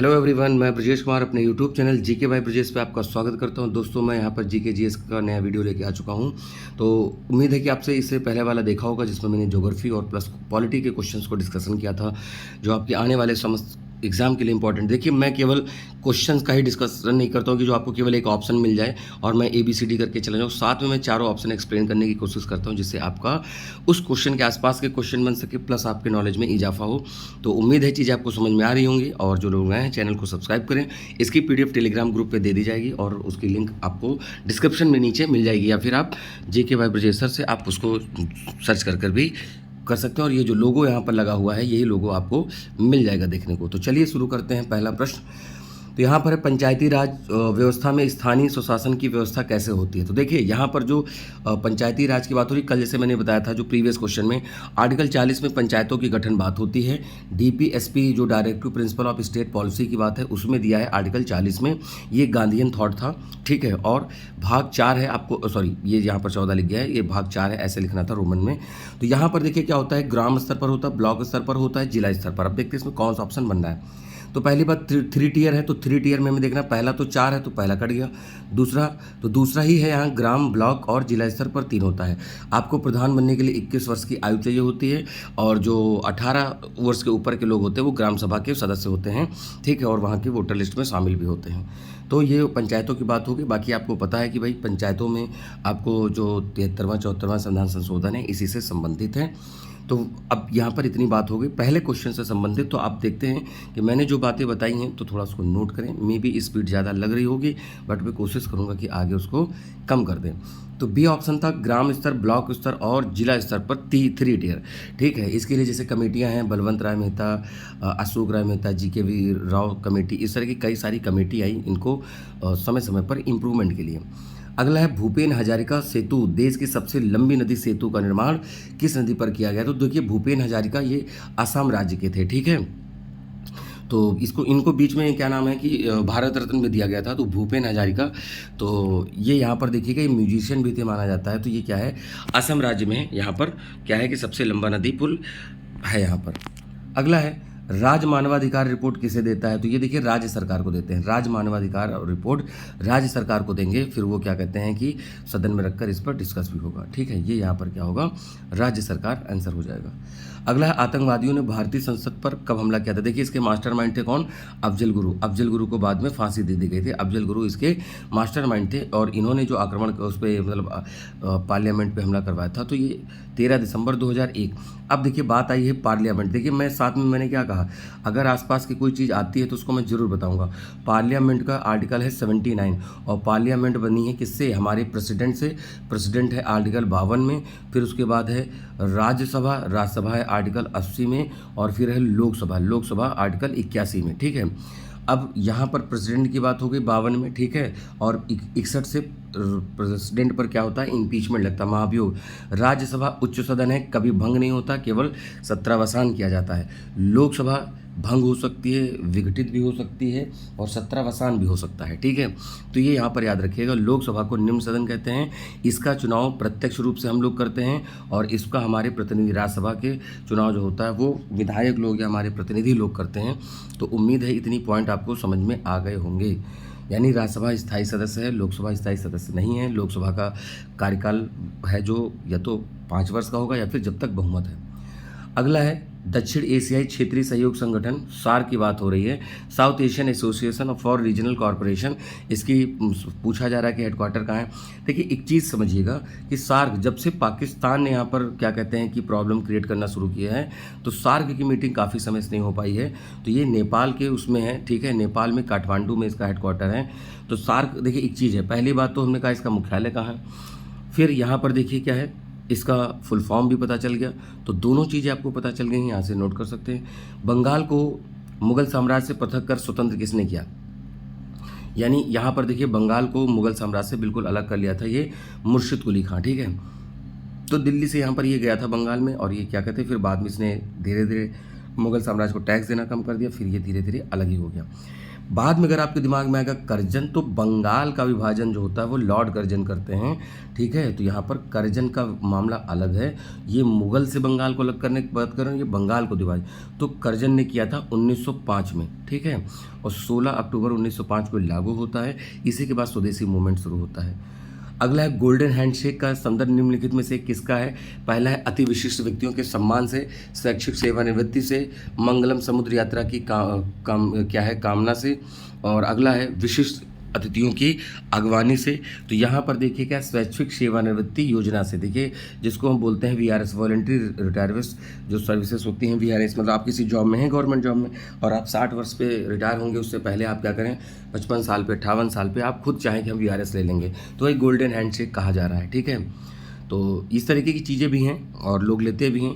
Hello everyone, मैं ब्रजेश कुमार अपने YouTube channel GK by Brajesh पे आपका स्वागत करता हूं। दोस्तों, मैं यहां पर जीके जीएस का नया वीडियो लेके आ चुका हूं। तो उम्मीद है कि आपसे इससे पहले वाला देखा होगा जिसमें मैंने ज्योग्राफी और प्लस पॉलिटी के क्वेश्चंस को डिस्कशन किया था, जो आपके आने वाले समस्त एग्जाम के लिए इंपॉर्टेंट। देखिए, मैं केवल क्वेश्चंस का ही डिस्कशन नहीं करता हूँ कि जो आपको केवल एक ऑप्शन मिल जाए और मैं ABCD करके चला जाऊँ। साथ में मैं चारों ऑप्शन एक्सप्लेन करने की कोशिश करता हूँ, जिससे आपका उस क्वेश्चन के आसपास के क्वेश्चन बन सके, प्लस आपके नॉलेज में इजाफा हो। तो उम्मीद है चीज़ें आपको समझ में आ रही होंगी, और जो लोग नए हैं चैनल को सब्सक्राइब करें। इसकी PDF टेलीग्राम ग्रुप पे दे दी जाएगी और उसकी लिंक आपको डिस्क्रिप्शन में नीचे मिल जाएगी, या फिर आप जीके बाय ब्रजेश सर से आप उसको सर्च कर भी कर सकते हैं। और ये जो लोगो यहाँ पर लगा हुआ है, यही लोगो आपको मिल जाएगा देखने को। तो चलिए शुरू करते हैं। पहला प्रश्न तो यहाँ पर है, पंचायती राज व्यवस्था में स्थानीय स्वशासन की व्यवस्था कैसे होती है। तो देखिए, यहाँ पर जो पंचायती राज की बात हो रही, कल जैसे मैंने बताया था जो प्रीवियस क्वेश्चन में, आर्टिकल 40 में पंचायतों की गठन बात होती है। DPSP जो directive principle of state policy की बात है, उसमें दिया है आर्टिकल 40 में। ये गांधीयन थॉट था, ठीक है। और भाग 4 है, आपको सॉरी ये यहाँ पर 14 लिख गया है, ये भाग 4 है, ऐसे लिखना था रोमन में। तो यहाँ पर देखिए क्या होता है, ग्राम स्तर पर होता है, ब्लॉक स्तर पर होता है, जिला स्तर पर। अब देखते हैं इसमें कौन सा ऑप्शन बन रहा है। तो पहली बात, 3 टियर है, तो 3 टियर में हमें देखना, पहला तो 4 है तो पहला कट गया। दूसरा ही है, यहाँ ग्राम, ब्लॉक और जिला स्तर पर 3 होता है। आपको प्रधान बनने के लिए 21 वर्ष की आयु चाहिए होती है, और जो 18 वर्ष के ऊपर के लोग होते हैं वो ग्राम सभा के सदस्य होते हैं, ठीक है, और वहाँ के वोटर लिस्ट में शामिल भी होते हैं। तो ये पंचायतों की बात होगी। बाकी आपको पता है कि भाई पंचायतों में आपको जो 73वां 74वां संविधान संशोधन है, इसी से संबंधित है। तो अब यहाँ पर इतनी बात हो गई पहले क्वेश्चन से संबंधित। तो आप देखते हैं कि मैंने जो बातें बताई हैं, तो थोड़ा उसको नोट करें। मे बी स्पीड ज़्यादा लग रही होगी, बट मैं कोशिश करूँगा कि आगे उसको कम कर दें। तो बी ऑप्शन था, ग्राम स्तर, ब्लॉक स्तर और जिला स्तर पर 3 टियर, ठीक है। इसके लिए जैसे कमेटियाँ हैं, बलवंत राय मेहता, अशोक राय मेहता, GKV राव कमेटी, इस तरह की कई सारी कमेटी आई इनको समय समय पर इम्प्रूवमेंट के लिए। अगला है, भूपेन हजारिका सेतु, देश की सबसे लंबी नदी सेतु का निर्माण किस नदी पर किया गया। तो देखिए, भूपेन हजारिका ये असम राज्य के थे, ठीक है। तो इनको बीच में क्या नाम है कि भारत रत्न में दिया गया था, तो भूपेन हजारिका। तो ये यहाँ पर देखिएगा, ये म्यूजिशियन भी थे माना जाता है। तो ये क्या है, असम राज्य में यहाँ पर क्या है कि सबसे लंबा नदी पुल है यहाँ पर। अगला है, राज्य मानवाधिकार रिपोर्ट किसे देता है। तो ये देखिए, राज्य सरकार को देते हैं। राज्य मानवाधिकार रिपोर्ट राज्य सरकार को देंगे, फिर वो क्या कहते हैं कि सदन में रखकर इस पर डिस्कस भी होगा, ठीक है। ये यहाँ पर क्या होगा, राज्य सरकार आंसर हो जाएगा। अगला है, आतंकवादियों ने भारतीय संसद पर कब हमला किया था। देखिए, इसके मास्टरमाइंड थे कौन, अफजल गुरु। अफजल गुरु को बाद में फांसी दे दी गई थी। अफजल गुरु इसके मास्टरमाइंड थे, और इन्होंने जो आक्रमण उस पर मतलब पार्लियामेंट पे हमला करवाया था, तो ये 13 दिसंबर 2001। अब देखिए, बात आई है पार्लियामेंट। देखिए, मैं साथ में मैंने क्या कहा, अगर आसपास की कोई चीज़ आती है तो उसको मैं ज़रूर बताऊंगा। पार्लियामेंट का आर्टिकल है 79, और पार्लियामेंट बनी है किससे, हमारे प्रेसिडेंट से। प्रेसिडेंट है आर्टिकल 52 में, फिर उसके बाद है राज्यसभा है आर्टिकल 80 में, और फिर है लोकसभा आर्टिकल 81 में, ठीक है। अब यहाँ पर प्रेसिडेंट की बात हो गई 52 में, ठीक है, और 61 से प्रेसिडेंट पर क्या होता है, इम्पीचमेंट लगता है, महाभियोग। राज्यसभा उच्च सदन है, कभी भंग नहीं होता, केवल सत्रावसान किया जाता है। लोकसभा भंग हो सकती है, विघटित भी हो सकती है, और सत्रावसान भी हो सकता है, ठीक है। तो ये यहाँ पर याद रखिएगा, लोकसभा को निम्न सदन कहते हैं। इसका चुनाव प्रत्यक्ष रूप से हम लोग करते हैं, और इसका हमारे प्रतिनिधि, राज्यसभा के चुनाव जो होता है वो विधायक लोग या हमारे प्रतिनिधि लोग करते हैं। तो उम्मीद है इतनी पॉइंट आपको समझ में आ गए होंगे। यानी राज्यसभा स्थायी सदस्य है, लोकसभा स्थायी सदस्य नहीं है। लोकसभा का कार्यकाल है जो या तो 5 वर्ष का होगा, या फिर जब तक बहुमत है। अगला है, दक्षिण एशियाई क्षेत्रीय सहयोग संगठन, सार्क की बात हो रही है, south Asian association for regional corporation. इसकी पूछा जा रहा है कि हेडक्वार्टर कहाँ है। देखिए, एक चीज़ समझिएगा कि सार्क, जब से पाकिस्तान ने यहाँ पर क्या कहते हैं कि प्रॉब्लम क्रिएट करना शुरू किया है, तो सार्क की मीटिंग काफ़ी समय से नहीं हो पाई है। तो ये नेपाल के उसमें है, ठीक है, नेपाल में काठमांडू में इसका हेडक्वार्टर है। तो सार्क, देखिए एक चीज़ है, पहली बात तो हमने कहा इसका मुख्यालय कहाँ है, फिर यहाँ पर देखिए क्या है, इसका फुल फॉर्म भी पता चल गया। तो दोनों चीज़ें आपको पता चल गई हैं, यहाँ से नोट कर सकते हैं। बंगाल को मुगल साम्राज्य से पृथक कर स्वतंत्र किसने किया। यानी यहाँ पर देखिए, बंगाल को मुगल साम्राज्य से बिल्कुल अलग कर लिया था ये मुर्शिद कुली खां, ठीक है। तो दिल्ली से यहाँ पर ये गया था बंगाल में, और ये क्या कहते हैं, फिर बाद में इसने धीरे धीरे मुगल साम्राज्य को टैक्स देना कम कर दिया, फिर ये धीरे धीरे अलग ही हो गया। बाद में अगर आपके दिमाग में आएगा कर्जन, तो बंगाल का विभाजन जो होता है वो लॉर्ड कर्जन करते हैं, ठीक है। तो यहाँ पर कर्जन का मामला अलग है, ये मुगल से बंगाल को अलग करने की बात कर रहे हैं, ये बंगाल को विभाजन तो कर्जन ने किया था 1905 में, ठीक है। और 16 अक्टूबर 1905 को लागू होता है। इसी के बाद स्वदेशी मूवमेंट शुरू होता है। अगला है गोल्डन हैंडशेक का संदर्भ निम्नलिखित में से किसका है। पहला है अति विशिष्ट व्यक्तियों के सम्मान से, शैक्षिक सेवानिवृत्ति से, मंगलम समुद्र यात्रा की कामना से, और अगला है विशिष्ट अतिथियों की अगवानी से। तो यहाँ पर देखिए क्या, स्वैच्छिक सेवानिवृत्ति योजना से, देखिए जिसको हम बोलते हैं वीआरएस, वॉलंटरी रिटायरमेंट जो सर्विसेज होती हैं वीआरएस, मतलब आप किसी जॉब में हैं, गवर्नमेंट जॉब में, और आप 60 वर्ष पे रिटायर होंगे, उससे पहले आप क्या करें, 55 साल पे, 58 साल पे आप खुद चाहें कि हम वीआरएस ले लेंगे, तो एक गोल्डन हैंडशेक कहा जा रहा है, ठीक है। तो इस तरीके की चीज़ें भी हैं और लोग लेते भी हैं,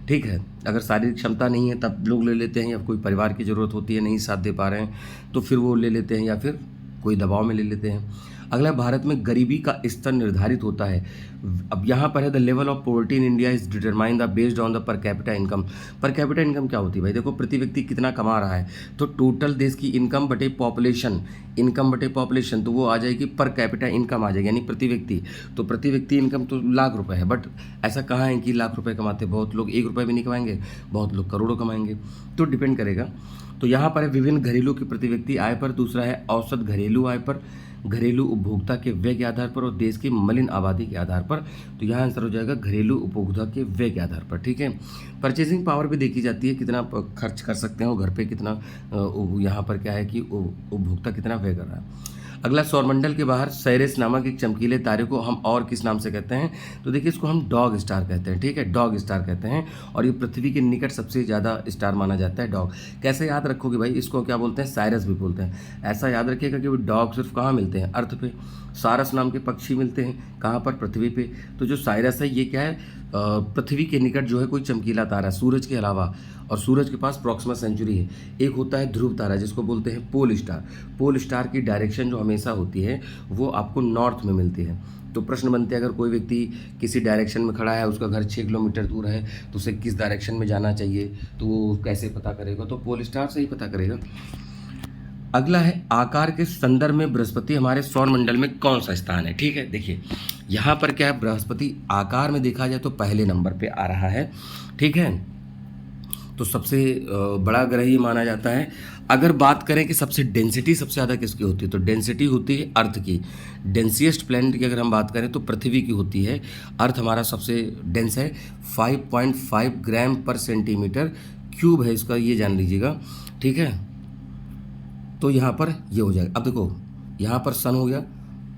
ठीक है। अगर शारीरिक क्षमता नहीं है तब लोग ले लेते हैं, या कोई परिवार की ज़रूरत होती है, नहीं साथ दे पा रहे हैं तो फिर वो ले लेते हैं, या फिर कोई दबाव में ले लेते हैं। अगला, भारत में गरीबी का स्तर निर्धारित होता है। अब यहाँ पर है the level of poverty in India is determine the based on the per capita income. Per capita income क्या होती है भाई, देखो प्रति व्यक्ति कितना कमा रहा है, तो टोटल देश की इनकम बटे पॉपुलेशन, इनकम बटे पॉपुलेशन, तो वो आ जाएगी पर कैपिटा इनकम आ जाएगी, यानी प्रति व्यक्ति। तो प्रति व्यक्ति इनकम तो लाख रुपए है, बट ऐसा कहाँ है कि लाख रुपए कमाते, बहुत लोग 1 रुपये भी नहीं कमाएंगे, बहुत लोग करोड़ों कमाएंगे, तो डिपेंड करेगा। तो यहाँ पर है विभिन्न घरेलू की प्रति व्यक्ति आय पर, दूसरा है औसत घरेलू आय पर, घरेलू उपभोक्ता के व्यय के आधार पर, और देश की मलिन आबादी के आधार पर। तो यहाँ आंसर हो जाएगा घरेलू उपभोक्ता के व्यय के आधार पर, ठीक है। परचेजिंग पावर भी देखी जाती है, कितना खर्च कर सकते हो घर पे, कितना यहाँ पर क्या है कि उपभोक्ता कितना व्यय कर रहा है। अगला, सौरमंडल के बाहर साइरस नामक एक चमकीले तारे को हम और किस नाम से कहते हैं, तो देखिए इसको हम डॉग स्टार कहते हैं, ठीक है, डॉग स्टार कहते हैं। और ये पृथ्वी के निकट सबसे ज़्यादा स्टार माना जाता है डॉग। कैसे याद रखोगे भाई, इसको क्या बोलते हैं, साइरस भी बोलते हैं। ऐसा याद रखिएगा कि वो डॉग सिर्फ कहाँ मिलते हैं, अर्थ पे। सारस नाम के पक्षी मिलते हैं कहाँ पर, पृथ्वी पे। तो जो साइरस है ये क्या है, पृथ्वी के निकट जो है कोई चमकीला तारा, सूरज के अलावा, और सूरज के पास प्रॉक्सिमा सेंचुरी है। एक होता है ध्रुव तारा जिसको बोलते हैं पोल स्टार। पोल स्टार की डायरेक्शन जो हमेशा होती है वो आपको नॉर्थ में मिलती है। तो प्रश्न बनते हैं, अगर कोई व्यक्ति किसी डायरेक्शन में खड़ा है, उसका घर 6 किलोमीटर दूर है, तो उसे किस डायरेक्शन में जाना चाहिए, तो वो कैसे पता करेगा, तो पोल स्टार से ही पता करेगा। अगला है, आकार के संदर्भ में बृहस्पति हमारे सौर मंडल में कौन सा स्थान है, ठीक है। देखिए यहाँ पर क्या है, बृहस्पति आकार में देखा जाए तो पहले नंबर पे आ रहा है, ठीक है। तो सबसे बड़ा ग्रह ही माना जाता है। अगर बात करें कि सबसे डेंसिटी सबसे ज़्यादा किसकी होती है, तो डेंसिटी होती है अर्थ की। डेंसिएस्ट प्लैनेट की अगर हम बात करें तो पृथ्वी की होती है। अर्थ हमारा सबसे डेंस है, 5.5 ग्राम पर सेंटीमीटर क्यूब है इसका, ये जान लीजिएगा, ठीक है। तो यहाँ पर ये हो जाएगा। अब देखो यहाँ पर सन हो गया,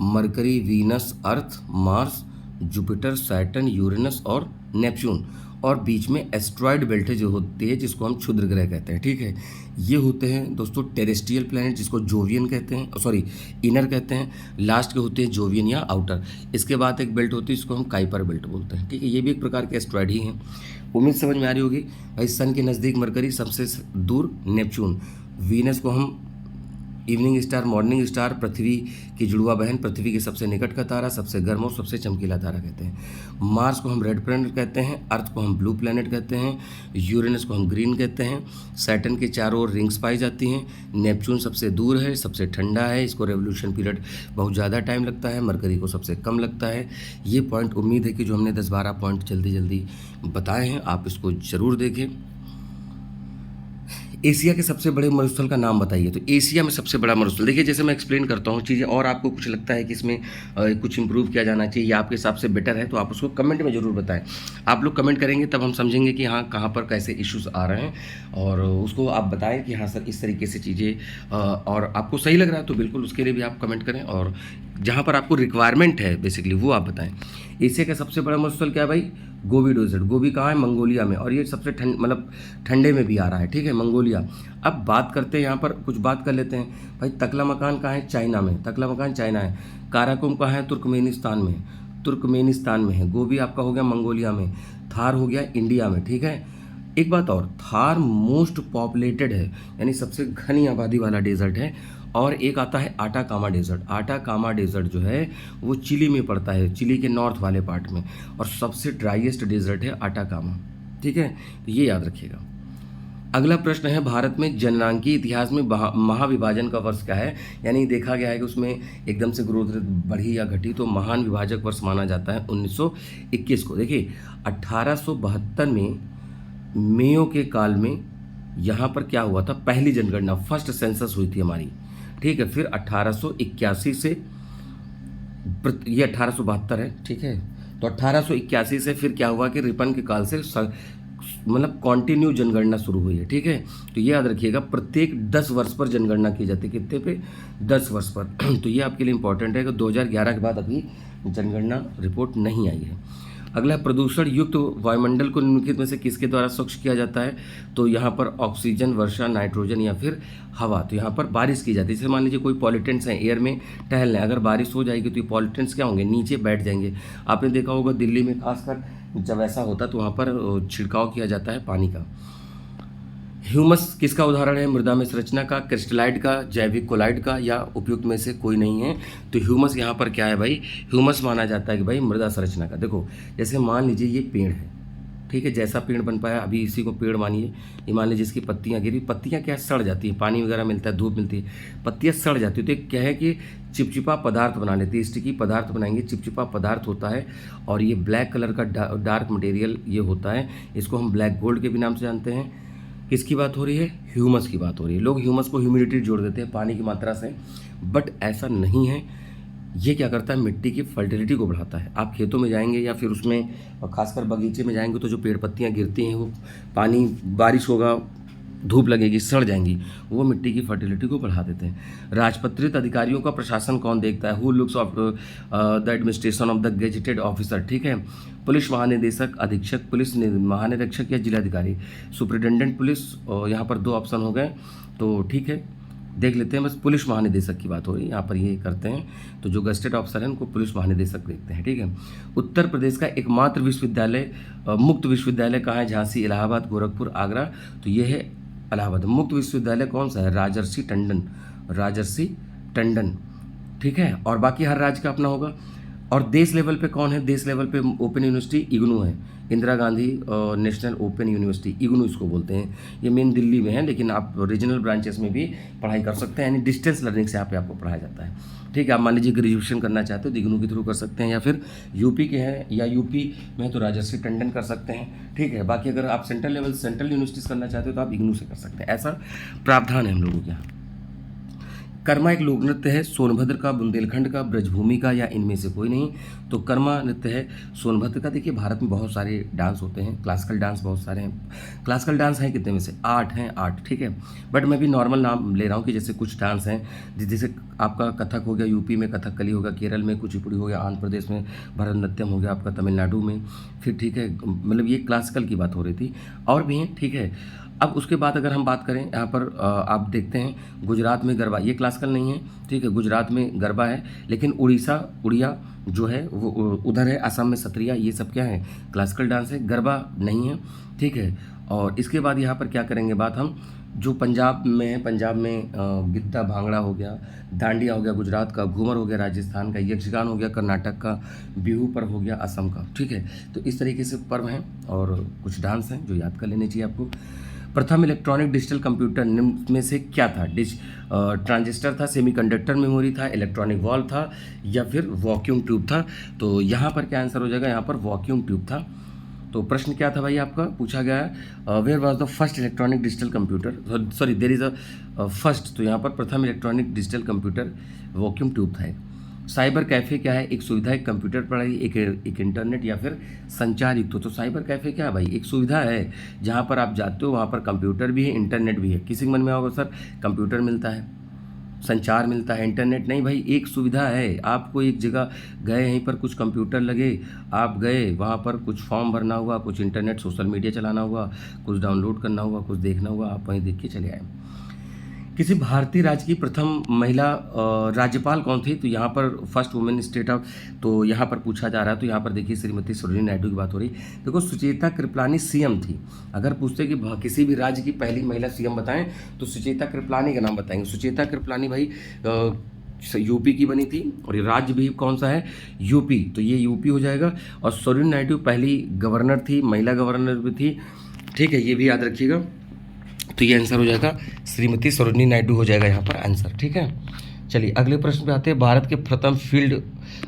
मरकरी, वीनस, अर्थ, मार्स, जुपिटर, सैटर्न, यूरेनस और नेपच्यून, और बीच में एस्ट्रॉयड बेल्ट जो होती है जिसको हम क्षुद्र ग्रह कहते हैं, ठीक है। ये होते हैं दोस्तों टेरेस्ट्रियल प्लैनेट जिसको जोवियन कहते हैं, सॉरी इनर कहते हैं। लास्ट के होते हैं जोवियन या आउटर। इसके बाद एक बेल्ट होती है जिसको हम काइपर बेल्ट बोलते हैं, ठीक है। ये भी एक प्रकार के एस्ट्रॉयड ही हैं। उम्मीद समझ में आ रही होगी भाई। सन के नज़दीक मरकरी, सबसे दूर नेपच्यून, वीनस को हम इवनिंग स्टार, मॉर्निंग स्टार, पृथ्वी की जुड़वा बहन, पृथ्वी के सबसे निकट का तारा, सबसे गर्म और सबसे चमकीला तारा कहते हैं। मार्स को हम रेड प्लैनेट कहते हैं, अर्थ को हम ब्लू प्लैनेट कहते हैं, यूरेनस को हम ग्रीन कहते हैं, सैटर्न के चारों ओर रिंग्स पाई जाती हैं, नेपच्यून सबसे दूर है, सबसे ठंडा है, इसको रेवोल्यूशन पीरियड बहुत ज़्यादा टाइम लगता है, मरकरी को सबसे कम लगता है। ये पॉइंट उम्मीद है कि जो हमने 10-12 पॉइंट जल्दी जल्दी बताए हैं आप इसको ज़रूर देखें। एशिया के सबसे बड़े मरुस्थल का नाम बताइए, तो एशिया में सबसे बड़ा मरुस्थल, देखिए जैसे मैं एक्सप्लेन करता हूँ चीज़ें, और आपको कुछ लगता है कि इसमें कुछ इंप्रूव किया जाना चाहिए या आपके हिसाब से बेटर है, तो आप उसको कमेंट में ज़रूर बताएं। आप लोग कमेंट करेंगे तब हम समझेंगे कि हाँ कहाँ पर कैसे इश्यूज़ आ रहे हैं, और उसको आप बताएं कि हाँ सर इस तरीके से चीज़ें, और आपको सही लग रहा है तो बिल्कुल उसके लिए भी आप कमेंट करें, और जहाँ पर आपको रिक्वायरमेंट है बेसिकली वो आप बताएं। एशिया का सबसे बड़ा मरुस्थल क्या है भाई, गोबी डेजर्ट। गोबी कहाँ है, मंगोलिया में, और ये सबसे मतलब ठंडे में भी आ रहा है, ठीक है, मंगोलिया। अब बात करते हैं यहाँ पर कुछ बात कर लेते हैं भाई। तकलामकान कहाँ है, चाइना में, तकलामकान चाइना है। काराकोरम कहाँ है, तुर्कमेनिस्तान में, तुर्कमेनिस्तान में है। गोबी आपका हो गया मंगोलिया में। थार हो गया इंडिया में, ठीक है। एक बात और, थार मोस्ट पॉपुलेटेड है, यानी सबसे घनी आबादी वाला डेजर्ट है। और एक आता है आटाकामा डेजर्ट। आटाकामा डेजर्ट जो है वो चिली में पड़ता है, चिली के नॉर्थ वाले पार्ट में, और सबसे ड्राइएस्ट डेजर्ट है आटाकामा, ठीक है, तो ये याद रखिएगा। अगला प्रश्न है, भारत में जननांकीय इतिहास में महाविभाजन का वर्ष क्या है। यानी देखा गया है कि उसमें एकदम से ग्रोथ रेट बढ़ी या घटी, तो महान विभाजक वर्ष माना जाता है 1921 को। देखिए 1872 में मेयो के काल में यहाँ पर क्या हुआ था, पहली जनगणना, फर्स्ट सेंसस हुई थी हमारी, ठीक है। फिर 1881 से, ये 1872 है, ठीक है। तो 1881 से फिर क्या हुआ कि रिपन के काल से मतलब कॉन्टिन्यू जनगणना शुरू हुई है, ठीक है। तो ये याद रखिएगा, प्रत्येक 10 वर्ष पर जनगणना की जाती है। कितने पे? 10 वर्ष पर। तो ये आपके लिए इंपॉर्टेंट है कि 2011 के बाद अभी जनगणना रिपोर्ट नहीं आई है। अगला, प्रदूषण युक्त वायुमंडल को निम्नलिखित में से किसके द्वारा स्वच्छ किया जाता है। तो यहाँ पर ऑक्सीजन, वर्षा, नाइट्रोजन या फिर हवा। तो यहाँ पर बारिश की जाती है। जैसे मान लीजिए कोई पॉल्यूटेंट्स हैं एयर में टहल रहे हैं, अगर बारिश हो जाएगी तो ये पॉल्यूटेंट्स क्या होंगे, नीचे बैठ जाएंगे। आपने देखा होगा दिल्ली में खासकर जब ऐसा होता तो वहाँ पर छिड़काव किया जाता है पानी का। ह्यूमस किसका उदाहरण है, मृदा में संरचना का, क्रिस्टलाइट का, जैविक कोलाइड का, या उपयुक्त में से कोई नहीं है। तो ह्यूमस यहाँ पर क्या है भाई, ह्यूमस माना जाता है कि भाई मृदा संरचना का। देखो जैसे मान लीजिए ये पेड़ है, ठीक है, जैसा पेड़ बन पाया अभी इसी को पेड़ मानिए। ये मान लीजिए इसकी पत्तियाँ गिरी, पत्तियाँ क्या सड़ जाती है, पानी वगैरह मिलता है, धूप मिलती है, पत्तियाँ सड़ जाती है। तो एक क्या है कि चिपचिपा पदार्थ बना लेती है, स्टिकी पदार्थ बनाएंगे, चिपचिपा पदार्थ होता है। और ये ब्लैक कलर का डार्क मटेरियल ये होता है, इसको हम ब्लैक गोल्ड के भी नाम से जानते हैं। किसकी बात हो रही है, ह्यूमस की बात हो रही है। लोग ह्यूमस को ह्यूमिडिटी जोड़ देते हैं पानी की मात्रा से, बट ऐसा नहीं है। ये क्या करता है, मिट्टी की फर्टिलिटी को बढ़ाता है। आप खेतों में जाएंगे या फिर उसमें खासकर बगीचे में जाएंगे तो जो पेड़ पत्तियां गिरती हैं वो पानी, बारिश होगा, धूप लगेगी, सड़ जाएंगी, वो मिट्टी की फर्टिलिटी को बढ़ा देते हैं। राजपत्रित अधिकारियों का प्रशासन कौन देखता है, who looks of the administration of the gazetted officer, ठीक है। पुलिस महानिदेशक, अधीक्षक, पुलिस महानिरीक्षक या जिलाधिकारी। सुप्रिटेंडेंट पुलिस, यहाँ पर 2 ऑप्शन हो गए, तो ठीक है देख लेते हैं। बस पुलिस महानिदेशक की बात हो रही है यहाँ पर, ये करते हैं। तो जो गजेटेड ऑफिसर हैं उनको पुलिस महानिदेशक देखते हैं, ठीक है। उत्तर प्रदेश का एकमात्र विश्वविद्यालय, मुक्त विश्वविद्यालय कहाँ है, झांसी, इलाहाबाद, गोरखपुर, आगरा। तो ये है इलाहाबाद। मुक्त विश्वविद्यालय कौन सा है, राजर्षि टंडन, राजर्षि टंडन, ठीक है। और बाकी हर राज्य का अपना होगा। और देश लेवल पे कौन है, देश लेवल पे ओपन यूनिवर्सिटी इग्नू है, Indira Gandhi national open university, IGNOU इसको बोलते हैं। ये मेन दिल्ली में है, लेकिन आप रीजनल ब्रांचेस में भी पढ़ाई कर सकते हैं, यानी डिस्टेंस लर्निंग से यहाँ पे आपको पढ़ाया जाता है, ठीक है। आप मान लीजिए ग्रेजुएशन करना चाहते हो तो इग्नू के थ्रू कर सकते हैं, या फिर यूपी के हैं या यूपी में तो राजर्षि टंडन कर सकते हैं, ठीक है। बाकी अगर आप सेंट्रल लेवल, सेंट्रल यूनिवर्सिटीज़ करना चाहते हो तो आप इग्नू से कर सकते हैं। ऐसा प्रावधान है हम लोगों के यहाँ। कर्मा एक लोक नृत्य है, सोनभद्र का, बुंदेलखंड का, ब्रजभूमि का, या इनमें से कोई नहीं। तो कर्मा नृत्य है सोनभद्र का। देखिए भारत में बहुत सारे डांस होते हैं, क्लासिकल डांस बहुत सारे हैं। क्लासिकल डांस हैं कितने में से, 8 हैं, 8, ठीक है। बट मैं भी नॉर्मल नाम ले रहा हूँ कि जैसे कुछ डांस हैं, जैसे आपका कथक हो गया, यूपी में कथकली होगा, केरल में कुचिपुड़ी हो गया, आंध्र प्रदेश में भरतनाट्यम हो गया आपका, तमिलनाडु में, फिर ठीक है, मतलब ये क्लासिकल की बात हो रही थी, और भी हैं, ठीक है। अब उसके बाद अगर हम बात करें यहाँ पर आप देखते हैं गुजरात में गरबा, ये क्लासिकल नहीं है, ठीक है, गुजरात में गरबा है। लेकिन उड़िया जो है वो उधर है, असम में सत्रिया, ये सब क्या है, क्लासिकल डांस है, गरबा नहीं है, ठीक है। और इसके बाद यहाँ पर क्या करेंगे बात हम, जो पंजाब में है, पंजाब में गिद्दा भांगड़ा हो गया, डांडिया हो गया गुजरात का, घूमर हो गया राजस्थान का, यक्षगान हो गया कर्नाटक का, बिहू पर्व हो गया असम का, ठीक है। तो इस तरीके से पर्व हैं और कुछ डांस हैं जो याद कर लेने चाहिए आपको। प्रथम इलेक्ट्रॉनिक डिजिटल कंप्यूटर निम्न में से क्या था, ट्रांजिस्टर था, सेमीकंडक्टर मेमोरी था, इलेक्ट्रॉनिक वॉल्व था, या फिर वैक्यूम ट्यूब था। तो यहाँ पर क्या आंसर हो जाएगा, यहाँ पर वैक्यूम ट्यूब था। तो प्रश्न क्या था भाई आपका, पूछा गया है where was the first electronic digital computer, sorry there is a first. तो यहाँ पर प्रथम electronic digital computer vacuum tube था। साइबर कैफ़े क्या है, एक सुविधा, एक कंप्यूटर पढ़ाई, एक इंटरनेट, या फिर संचार युक्त। तो साइबर कैफ़े क्या है भाई, एक सुविधा है जहाँ पर आप जाते हो, वहाँ पर कंप्यूटर भी है, इंटरनेट भी है। किसी के मन में होगा सर कंप्यूटर मिलता है, संचार मिलता है, इंटरनेट नहीं भाई, एक सुविधा है। आपको एक जगह गए, यहीं पर कुछ कंप्यूटर लगे, आप गए, वहाँ पर कुछ फॉर्म भरना हुआ, कुछ इंटरनेट सोशल मीडिया चलाना हुआ, कुछ डाउनलोड करना हुआ, कुछ देखना हुआ, आप वहीं देख के चले आए। किसी भारतीय राज्य की प्रथम महिला राज्यपाल कौन थी, तो यहाँ पर फर्स्ट वुमेन स्टेट ऑफ, तो यहाँ पर पूछा जा रहा है। तो यहाँ पर देखिए श्रीमती सरोजिनी नायडू की बात हो रही। देखो सुचेता कृपलानी सीएम थी। अगर पूछते कि किसी भी राज्य की पहली महिला सीएम बताएं तो सुचेता कृपलानी का नाम बताएंगे। सुचेता कृपलानी भाई यूपी की बनी थी, और ये राज्य भी कौन सा है, यूपी, तो ये यूपी हो जाएगा। और सरोजिनी नायडू पहली गवर्नर थी, महिला गवर्नर भी थी, ठीक है, ये भी याद रखिएगा। तो ये आंसर हो जाएगा श्रीमती सरोजिनी नायडू हो जाएगा यहाँ पर आंसर। ठीक है, चलिए अगले प्रश्न पे आते हैं। भारत के प्रथम फील्ड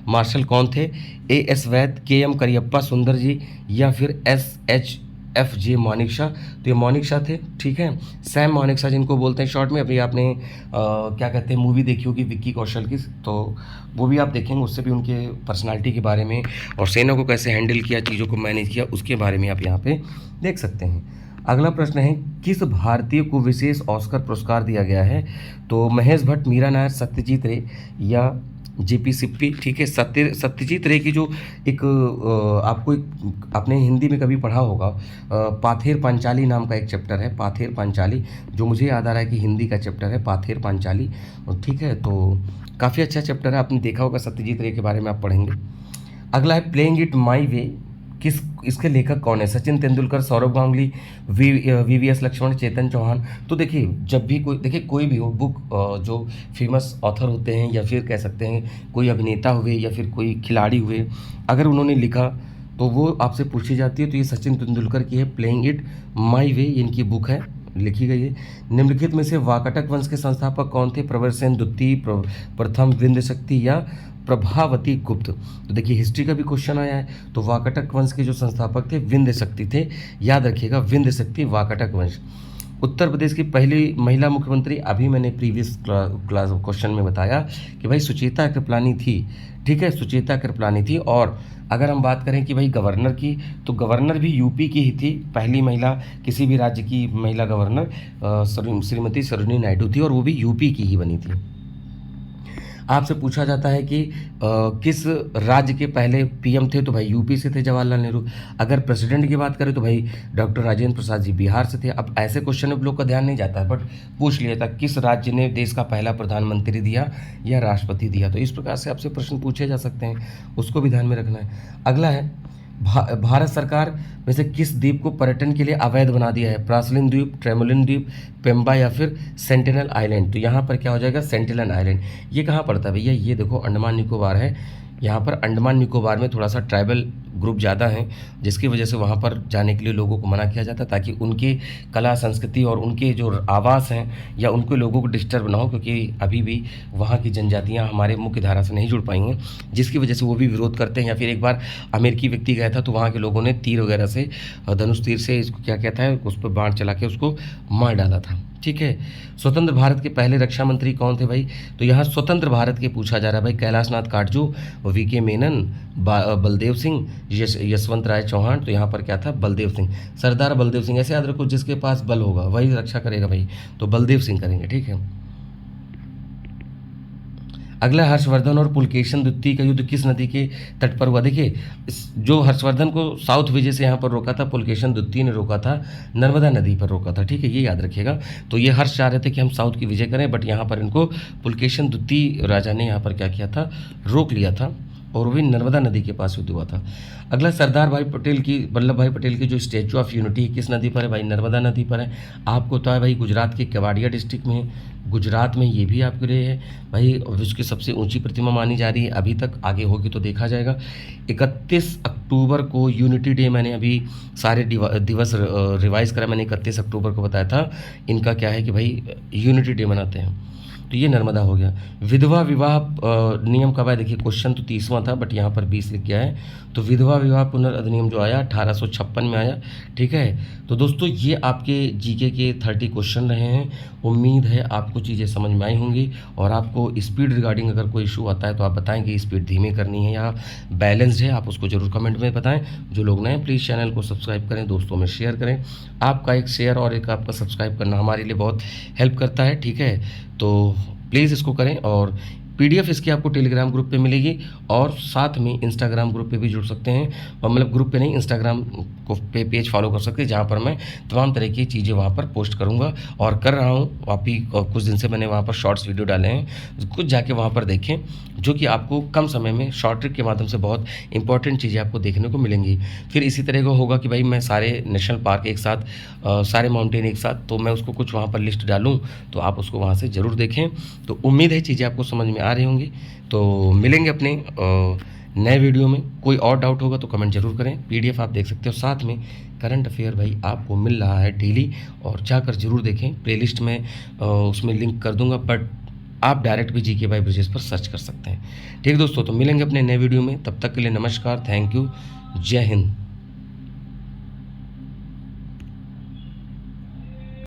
मार्शल कौन थे? A.S. वैद, K.M. करियप्पा सुंदर जी, या फिर S.H.F.J. मानेकशॉ। तो ये मानेकशॉ थे। ठीक है, सैम मानेकशॉ जिनको बोलते हैं शॉर्ट में। अभी आपने क्या कहते हैं मूवी देखी होगी विक्की कौशल की, तो वो भी आप देखेंगे, उससे भी उनके पर्सनालिटी के बारे में और सेना को कैसे हैंडल किया, चीज़ों को मैनेज किया, उसके बारे में आप यहाँ पे देख सकते हैं। अगला प्रश्न है, किस भारतीय को विशेष ऑस्कर पुरस्कार दिया गया है? तो महेश भट्ट, मीरा नायर, सत्यजीत रे या जेपी सिप्पी। ठीक है, सत्यजीत रे की जो एक आपको एक आपने हिंदी में कभी पढ़ा होगा, पाथेर पांचाली नाम का एक चैप्टर है, पाथेर पांचाली, जो मुझे याद आ रहा है कि हिंदी का चैप्टर है पाथेर पांचाली। ठीक है, तो काफ़ी अच्छा चैप्टर है, आपने देखा होगा, सत्यजीत रे के बारे में आप पढ़ेंगे। अगला है प्लेइंग इट माई वे, इसके लेखक कौन है? सचिन तेंदुलकर, सौरभ गांगुली, वीवीएस लक्ष्मण, चेतन चौहान। तो देखिए, जब भी कोई भी हो बुक, जो फेमस ऑथर होते हैं या फिर कह सकते हैं कोई अभिनेता हुए या फिर कोई खिलाड़ी हुए, अगर उन्होंने लिखा तो वो आपसे पूछी जाती है। तो ये सचिन तेंदुलकर की है, प्लेइंग इट माई वे, इनकी बुक है, लिखी गई है। निम्नलिखित में से वाकाटक वंश के संस्थापक कौन थे? प्रवरसेन द्वितीय, प्रथम विंध्य शक्ति या प्रभावती गुप्त। तो देखिए हिस्ट्री का भी क्वेश्चन आया है, तो वाकाटक वंश के जो संस्थापक थे विंध्य शक्ति थे, याद रखिएगा, विंध्य शक्ति, वाकाटक वंश। उत्तर प्रदेश की पहली महिला मुख्यमंत्री, अभी मैंने प्रीवियस क्लास क्वेश्चन में बताया कि भाई सुचेता कृपलानी थी। ठीक है, सुचेता कृपलानी थी। और अगर हम बात करें कि भाई गवर्नर की, तो गवर्नर भी यूपी की ही थी, पहली महिला किसी भी राज्य की महिला गवर्नर श्रीमती सरोजिनी नायडू थी, और वो भी यूपी की ही बनी थी। आपसे पूछा जाता है कि किस राज्य के पहले पीएम थे? तो भाई यूपी से थे जवाहरलाल नेहरू। अगर प्रेसिडेंट की बात करें तो भाई डॉक्टर राजेंद्र प्रसाद जी बिहार से थे। अब ऐसे क्वेश्चन में लोग का ध्यान नहीं जाता है, बट पूछ लिया था किस राज्य ने देश का पहला प्रधानमंत्री दिया या राष्ट्रपति दिया। तो इस प्रकार से आपसे प्रश्न पूछे जा सकते हैं, उसको भी ध्यान में रखना है। अगला है, भारत सरकार में से किस द्वीप को पर्यटन के लिए अवैध बना दिया है? प्रासलिन द्वीप, ट्रेमोलिन द्वीप, पेम्बा या फिर सेंटिनल आइलैंड। तो यहाँ पर क्या हो जाएगा? Sentinel island. ये कहाँ पड़ता है भैया? ये देखो अंडमान निकोबार है। यहाँ पर अंडमान निकोबार में थोड़ा सा ट्राइबल ग्रुप ज़्यादा हैं, जिसकी वजह से वहाँ पर जाने के लिए लोगों को मना किया जाता है, ताकि उनकी कला संस्कृति और उनके जो आवास हैं या उनके लोगों को डिस्टर्ब ना हो, क्योंकि अभी भी वहाँ की जनजातियाँ हमारे मुख्य धारा से नहीं जुड़ पाई हैं, जिसकी वजह से वो भी विरोध करते हैं। या फिर एक बार अमेरिकी व्यक्ति गया था, तो वहाँ के लोगों ने तीर वगैरह से, धनुष तीर से, इसको क्या कहता है, उस पर बाण चला के उसको मार डाला था। ठीक है, स्वतंत्र भारत के पहले रक्षा मंत्री कौन थे भाई? तो यहाँ स्वतंत्र भारत के पूछा जा रहा है भाई। कैलाशनाथ काटजू, वीके मेनन, बलदेव सिंह, यशवंत राय चौहान। तो यहाँ पर क्या था? बलदेव सिंह, सरदार बलदेव सिंह। ऐसे याद रखो, जिसके पास बल होगा वही रक्षा करेगा भाई, तो बलदेव सिंह करेंगे। ठीक है, अगला, हर्षवर्धन और पुलकेशन द्वितीय का युद्ध किस नदी के तट पर हुआ? देखिए, जो हर्षवर्धन को साउथ विजय से यहाँ पर रोका था, पुलकेशन द्वितीय ने रोका था नर्मदा नदी पर रोका था। ठीक है, ये याद रखिएगा। तो ये हर्ष चाह रहे थे कि हम साउथ की विजय करें, बट यहाँ पर इनको पुलकेशन द्वितीय राजा ने यहाँ पर क्या किया था? रोक लिया था, और वही नर्मदा नदी के पास युद्ध हुआ था। अगला, सरदार भाई पटेल की, वल्लभ भाई पटेल की जो स्टैचू ऑफ यूनिटी है किस नदी पर है भाई? नर्मदा नदी पर है। आपको तो है भाई गुजरात के केवाड़िया डिस्ट्रिक्ट में, गुजरात में ये भी आपके लिए है भाई। विश्व की सबसे ऊंची प्रतिमा मानी जा रही है अभी तक, आगे होगी तो देखा जाएगा। 31 अक्टूबर को यूनिटी डे, मैंने अभी सारे दिवस रिवाइज करा, मैंने 31 अक्टूबर को बताया था। इनका क्या है कि भाई यूनिटी डे मनाते हैं। तो ये नर्मदा हो गया। विधवा विवाह नियम कब आया? देखिए क्वेश्चन तो 30वां था, बट यहाँ पर 20 लिख गया है। तो विधवा विवाह पुनर्अधिनियम जो आया 1856 में आया। ठीक है, तो दोस्तों ये आपके जीके के 30 क्वेश्चन रहे हैं। उम्मीद है आपको चीज़ें समझ में आई होंगी, और आपको स्पीड रिगार्डिंग अगर कोई इशू आता है तो आप बताएं कि स्पीड धीमी करनी है या बैलेंस्ड है, आप उसको जरूर कमेंट में बताएं। जो लोग नए प्लीज़ चैनल को सब्सक्राइब करें, दोस्तों में शेयर करें। आपका एक शेयर और एक आपका सब्सक्राइब करना हमारे लिए बहुत हेल्प करता है। ठीक है, तो प्लीज़ इसको करें। और पीडीएफ इसकी आपको टेलीग्राम ग्रुप पे मिलेगी, और साथ में इंस्टाग्राम ग्रुप पे भी जुड़ सकते हैं, और मतलब ग्रुप पे नहीं, इंस्टाग्राम को पे पेज फॉलो कर सकते हैं, जहाँ पर मैं तमाम तरह की चीज़ें वहाँ पर पोस्ट करूँगा और कर रहा हूँ। आप ही कुछ दिन से मैंने वहाँ पर शॉर्ट्स वीडियो डाले हैं, कुछ जाके वहाँ पर देखें, जो कि आपको कम समय में शॉर्ट ट्रिक के माध्यम से बहुत इंपॉर्टेंट चीज़ें आपको देखने को मिलेंगी। फिर इसी तरह का होगा कि भाई मैं सारे नेशनल पार्क एक साथ, सारे माउंटेन एक साथ, तो मैं उसको कुछ वहाँ पर लिस्ट डालूँ, तो आप उसको वहाँ से ज़रूर देखें। तो उम्मीद है चीज़ें आपको समझ में आ रही होंगी। तो मिलेंगे अपने नए वीडियो में। कोई और डाउट होगा तो कमेंट जरूर करें। पीडीएफ आप देख सकते हो, साथ में करंट अफेयर भाई आपको मिल रहा है डेली, और जाकर ज़रूर देखें। प्लेलिस्ट में उसमें लिंक कर दूंगा, बट आप डायरेक्ट भी जीके बाय ब्रजेश पर सर्च कर सकते हैं। ठीक है दोस्तों, तो मिलेंगे अपने नए वीडियो में, तब तक के लिए नमस्कार, थैंक यू, जय हिंद।